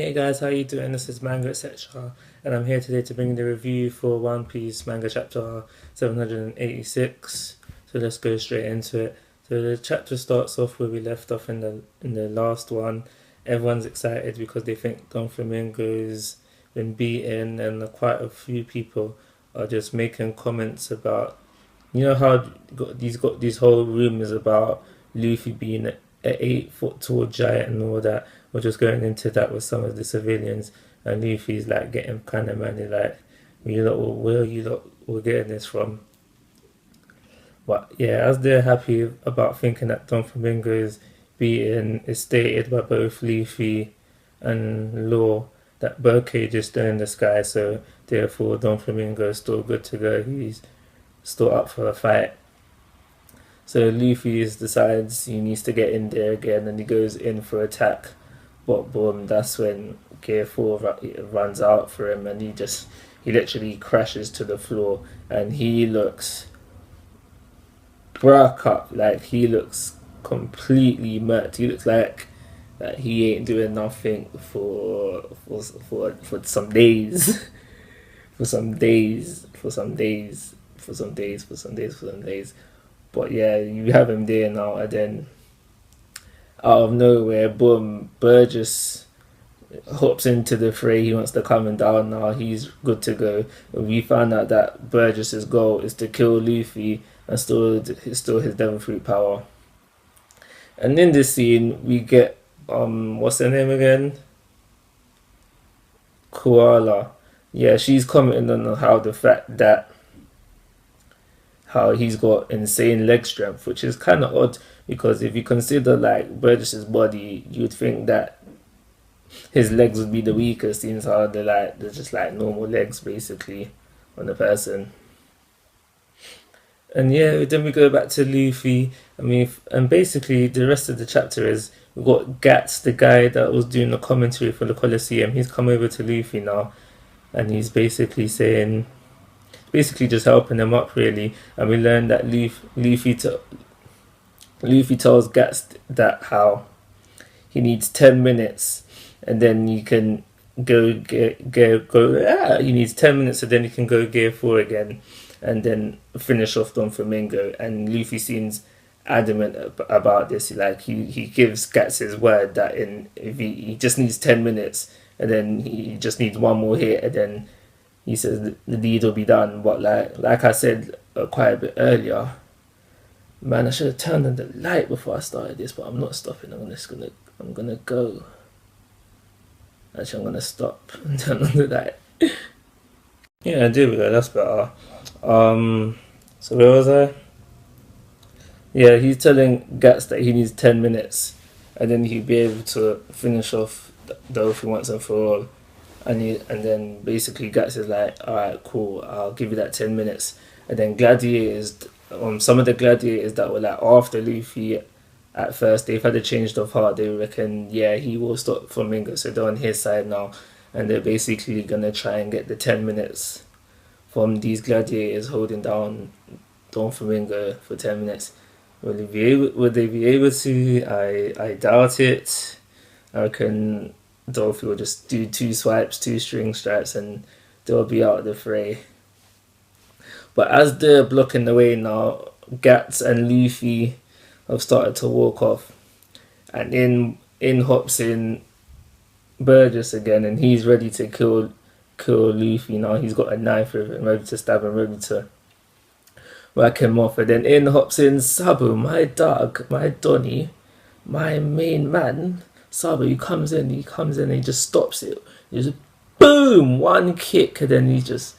Hey guys, how you doing? This is Manga, etc. And I'm here today to bring the review for One Piece manga chapter 786. So let's go straight into it. So the chapter starts off where we left off in the last one. Everyone's excited because they think Don Flamingo's been beaten, and quite a few people are just making comments about, you know how got these whole rumors about Luffy being a 8 foot tall giant and all that. We're just going into that with some of the civilians, and Luffy's like getting kind of manly, like, where you lot were getting this from? But yeah, as they're happy about thinking that Don Flamingo is beaten, it's stated by both Luffy and Law that Birdcage is still in the sky, so therefore Don Flamingo is still good to go. He's still up for a fight. So Luffy decides he needs to get in there again, and he goes in for attack. But boom, that's when Gear 4 runs out for him, and he literally crashes to the floor, and he looks broke up, like he looks completely murked. He looks like that he ain't doing nothing for some days. for some days, for some days, for some days, for some days, for some days. But yeah, you have him there now, and then out of nowhere, boom, Burgess hops into the fray. He wants to come and down now. He's good to go. We found out that Burgess's goal is to kill Luffy and still his Devil Fruit power. And in this scene, we get what's her name again? Koala. Yeah, she's commenting on how the fact that how he's got insane leg strength, which is kind of odd because if you consider like Burgess's body, you'd think that his legs would be the weakest, since how they're just like normal legs basically on a person. And yeah, then we go back to Luffy. I mean, and basically the rest of the chapter is we've got Gatz, the guy that was doing the commentary for the Colosseum. He's come over to Luffy now, and he's basically saying, basically just helping him up really. And we learn that Luffy tells Gatz that how he needs 10 minutes, and then you can go. He needs 10 minutes, so then he can go Gear 4 again, and then finish off Don Flamingo. And Luffy seems adamant about this. Like he gives Gatz his word that if he just needs 10 minutes, and then he just needs one more hit, and then he says the deed will be done. But like I said quite a bit earlier, man, I should have turned on the light before I started this, but I'm not stopping. I'm gonna go. Actually, I'm gonna stop and turn on the light. Yeah, there we go. That's better. So where was I? Yeah, he's telling Gatz that he needs 10 minutes, and then he'll be able to finish off the oath once and for all. And then basically Gatz is like, alright, cool, I'll give you that 10 minutes. And then gladiators, some of the gladiators that were like after Luffy at first, they've had a change of heart. They reckon, yeah, he will stop Flamingo, so they're on his side now, and they're basically gonna try and get the 10 minutes from these gladiators holding down Don Flamingo for 10 minutes. Would they be able to? I doubt it. I reckon Dolphy will just do 2 swipes, 2 string stripes, and they'll be out of the fray. But as they're blocking the way now, Gatz and Luffy have started to walk off, and in hops in Burgess again, and he's ready to kill Luffy now. He's got a knife with him, ready to stab him, ready to whack him off. And then in hops in Sabu, my dog, my Donny, my main man. Sabu, he comes in, and he just stops it. He just boom, one kick, and then he just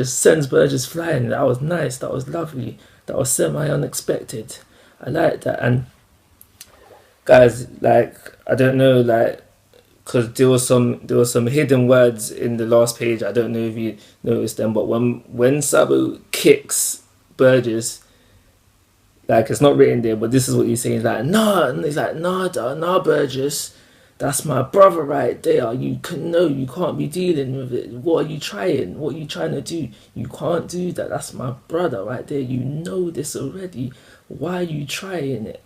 sends Burgess flying. That was nice. That was lovely. That was semi-unexpected. I like that. And guys, like, I don't know, like, because there was some hidden words in the last page. I don't know if you noticed them, but when Sabu kicks Burgess, like, it's not written there, but this is what he's saying. He's like, nah, and he's like, nah, Burgess, that's my brother right there. You can't be dealing with it. What are you trying? What are you trying to do? You can't do that. That's my brother right there. You know this already. Why are you trying it?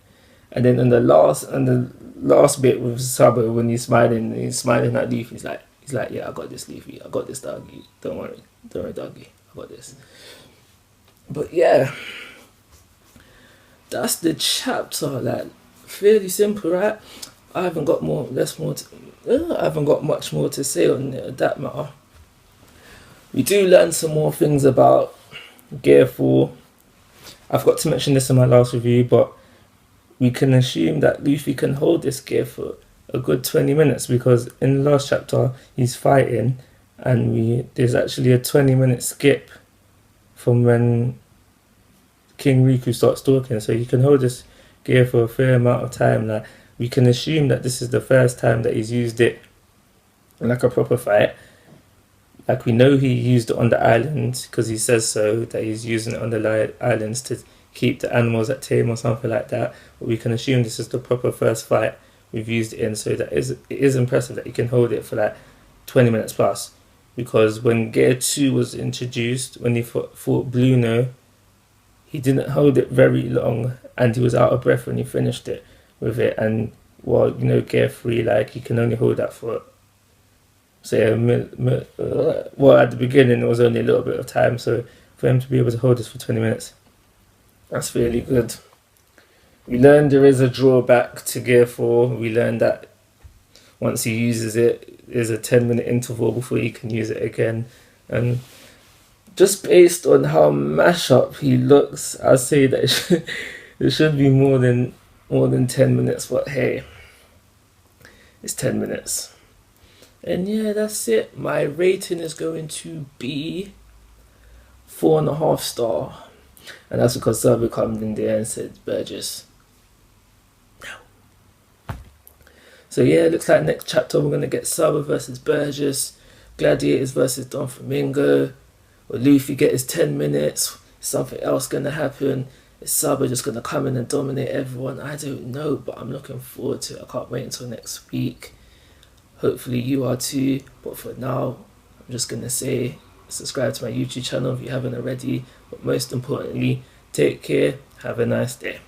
And then in the last bit with Sabo, when he's smiling at Luffy, he's like, yeah, I got this, Luffy, I got this, doggy. Don't worry, doggy, I got this. But yeah, that's the chapter. Like, fairly simple, right? I haven't got I haven't got much more to say on that matter. We do learn some more things about Gear 4. I forgot to mention this in my last review, but we can assume that Luffy can hold this gear for a good 20 minutes, because in the last chapter he's fighting and there's actually a 20-minute skip from when King Riku starts talking, so you can hold this gear for a fair amount of time. Like, we can assume that this is the first time that he's used it in like a proper fight. Like, we know he used it on the island because he says so, that he's using it on the islands to keep the animals at tame or something like that. But we can assume this is the proper first fight we've used it in, so that it is impressive that you can hold it for like 20 minutes plus. Because when Gear 2 was introduced, when he fought Bluno, he didn't hold it very long and he was out of breath when he finished it with it. And well, you know, Gear 3, like, you can only hold that for, say, well, at the beginning it was only a little bit of time, so for him to be able to hold this for 20 minutes, that's really good. We learned there is a drawback to Gear 4. We learned that once he uses it, there's a 10-minute interval before he can use it again. And just based on how mashed up he looks, I'd say that it should be more than 10 minutes, but hey, it's 10 minutes. And yeah, that's it. My rating is going to be 4.5 star. And that's because Sabo come in there and said, Burgess, no. So yeah, it looks like next chapter we're going to get Sabo versus Burgess, Gladiators versus Don Flamingo. Will Luffy get his 10 minutes? Is something else going to happen? Is Sabo just going to come in and dominate everyone? I don't know, but I'm looking forward to it. I can't wait until next week. Hopefully you are too. But for now, I'm just going to say subscribe to my YouTube channel if you haven't already. But most importantly, take care. Have a nice day.